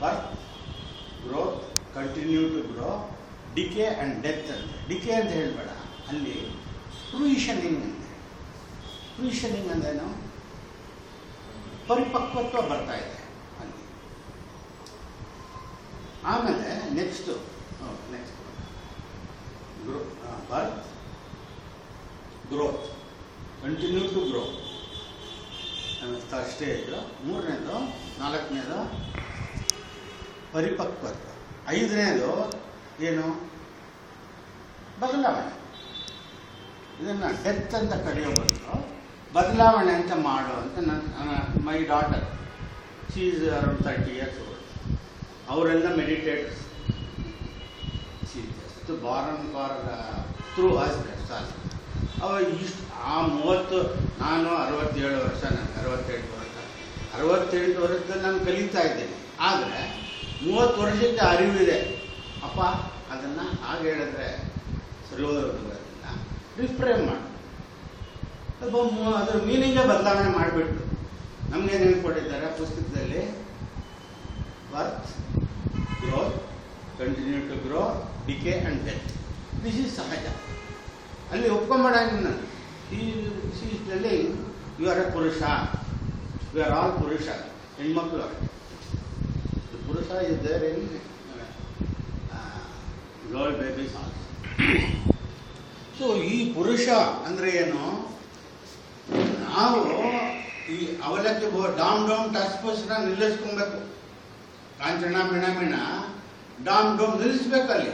Birth, growth, continue to grow, decay and death ಅಂತ. Decay ಅಂತ ಹೇಳಬೇಡ, ಅಲ್ಲಿ ಫ್ರೂಯಿಷನಿಂಗ್ ಅಂತೆ. ಫ್ರೂಯಿಷನಿಂಗ್ ಅಂದ್ರೇನು? ಪರಿಪಕ್ವತ್ವ ಬರ್ತಾ ಇದೆ ಅಲ್ಲಿ. ಆಮೇಲೆ next birth, growth, continue to grow stage. ಮೂರನೇದು, ನಾಲ್ಕನೇದು ಪರಿಪಕ್ವತ್ವ. ಐದನೇದು ಏನು? ಬದಲಾವಣೆ. ಇದನ್ನು ಡೆತ್ ಅಂತ ಕರೆಯೋ ಬದಲು ಬದಲಾವಣೆ ಅಂತ ಮಾಡು ಅಂತ my daughter, she is around 30 years old. ಅವರೆಲ್ಲ meditators. She just born for through us that's all. ಅವ ಇಷ್ಟು ಆ 30, ನಾನು 67 ವರ್ಷ, ನನಗೆ 68 ವರ್ಷ. 68 ವರ್ಷದಲ್ಲಿ ನಾನು ಕಲಿತಾ ಇದ್ದೇನೆ. ಆದರೆ 30 ವರ್ಷಕ್ಕೆ ಅರಿವಿದೆ. ಅಪ್ಪ ಅದನ್ನು ಹಾಗೆ ಹೇಳಿದ್ರೆ ಸರಿ ಹೋಗೋದಿಲ್ಲ, ರಿಫ್ರೇಮ್ ಮಾಡು. ಅದರ ಮೀನಿಂಗೇ ಬದಲಾವಣೆ ಮಾಡಿಬಿಟ್ಟು ನಮಗೇನು ಹೇಳ್ಕೊಟ್ಟಿದ್ದಾರೆ ಪುಸ್ತಕದಲ್ಲಿ? Birth, growth, continue to grow, decay and death. This is ಸಹಜ. ಅಲ್ಲಿ ಒಪ್ಕೊಂಬೇಡ. ನಾನು you are a purusha, you are all purusha. ಹೆಣ್ಮಕ್ಳು ಅಷ್ಟೇ. Purusha is there in girl babies also. So ಈ ಪುರುಷ ಅಂದರೆ ಏನು? ನಾವು ಈ ಅವಲಕ್ಕಿ ಡಾಮ್ ಟಚ್ ಪುಸ್ನ ನಿಲ್ಲಿಸ್ಕೊಬೇಕು. ಕಾಂಚನ ಮಿಣ ಡಾಮ್ ಡೋಮ್ ನಿಲ್ಲಿಸ್ಬೇಕಲ್ಲಿ.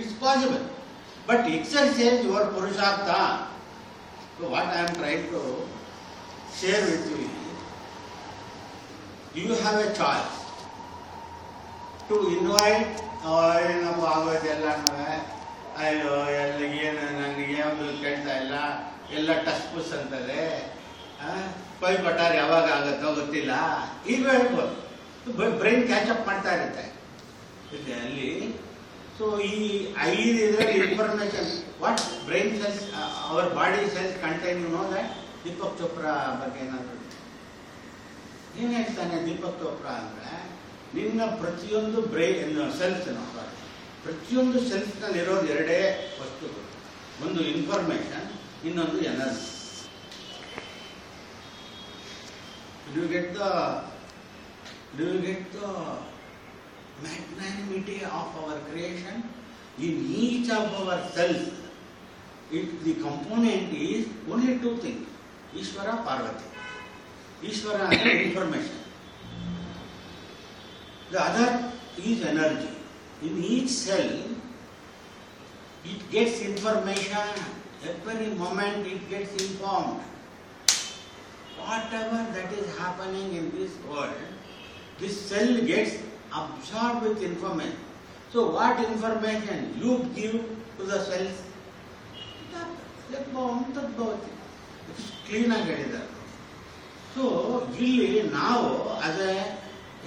It's possible. But exercise your purushartha. What I am trying to share with you have a choice to invite. ಏನಪ್ಪ ಆಗೋದೆಲ್ಲ ಅಯ್ಯೋ ಎಲ್ಲ ಏನು ನನಗೆ ಯಾವುದು ಕೇಳ್ತಾ ಇಲ್ಲ, ಎಲ್ಲ ಟಚ್ ಪುಸ್ ಅಂತದೆ, ಕೊಯ್ ಬಟಾರ್ ಯಾವಾಗ ಆಗುತ್ತೋ ಗೊತ್ತಿಲ್ಲ, ಈಗ ಹೇಳ್ಬೋದು. ಬ್ರೈನ್ ಕ್ಯಾಚಪ್ ಮಾಡ್ತಾ ಇರುತ್ತೆ ಅಲ್ಲಿ. ಸೊ ಈ 5 ಇದರಲ್ಲಿ information what brain cells, our body cells contain. You know that? Deepak Chopra ಬಗ್ಗೆ ಏನಾದರೂ ಏನು ಹೇಳ್ತಾನೆ ದೀಪಕ್ ಚೋಪ್ರಾ ಅಂದರೆ, ನಿನ್ನ ಪ್ರತಿಯೊಂದು ಬ್ರೈನ್ ಸೆಲ್ಸ್, ಪ್ರತಿಯೊಂದು ಸೆಲ್ಸ್ನಲ್ಲಿರೋದು 2 ವಸ್ತುಗಳು. ಒಂದು ಇನ್ಫಾರ್ಮೇಶನ್, ಇನ್ನೊಂದು energy. Do you get the magnanimity of our creation? In each of our cells, the component is only 2 things: Ishvara, Parvati. Ishvara is information. The other is energy. In each cell, it gets information. Every moment it gets informed. Whatever that is happening in this world, this cell gets absorbed with information. So what information you give to the cells? Clean ಆಗಿ ಹೇಳಿದ್ದಾರೆ. So ಇಲ್ಲಿ ನಾವು as a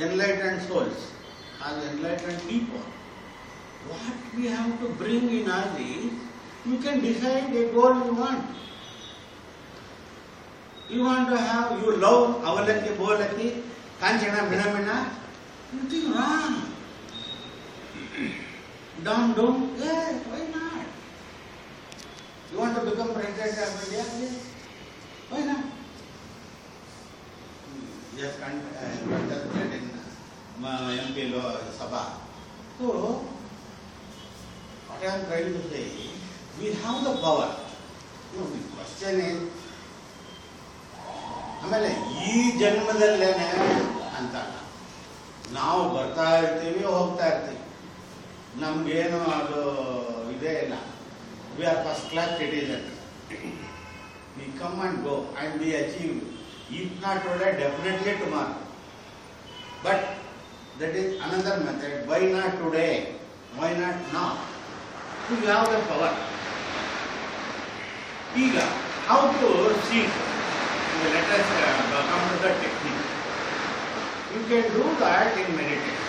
enlightened souls, as enlightened people, what we have to bring in us is, you can decide a goal you want. You want to have, you love avalakki, bolakki, kanchana, minamina, nothing wrong. Dum, yes, why not? You want to become president of India? Yes, why not? Yes, contested in MP Sabha. So, what I am trying to say, we have the power. The question is, ಆಮೇಲೆ ಈ ಜನ್ಮದಲ್ಲೇನೆ ಅಂತ ನಾವು ಬರ್ತಾ ಇರ್ತೀವಿ, ಹೋಗ್ತಾ ಇರ್ತೀವಿ. ನಮಗೇನು ಅದು ಇದೇ ಇಲ್ಲ. We are first class citizen. We come and go and we achieve. If not today, definitely tomorrow. But that is another method. Why not today? Why not now? You have the power. ಈಗ how to seek? Let us come to the technique. You can do that in meditation.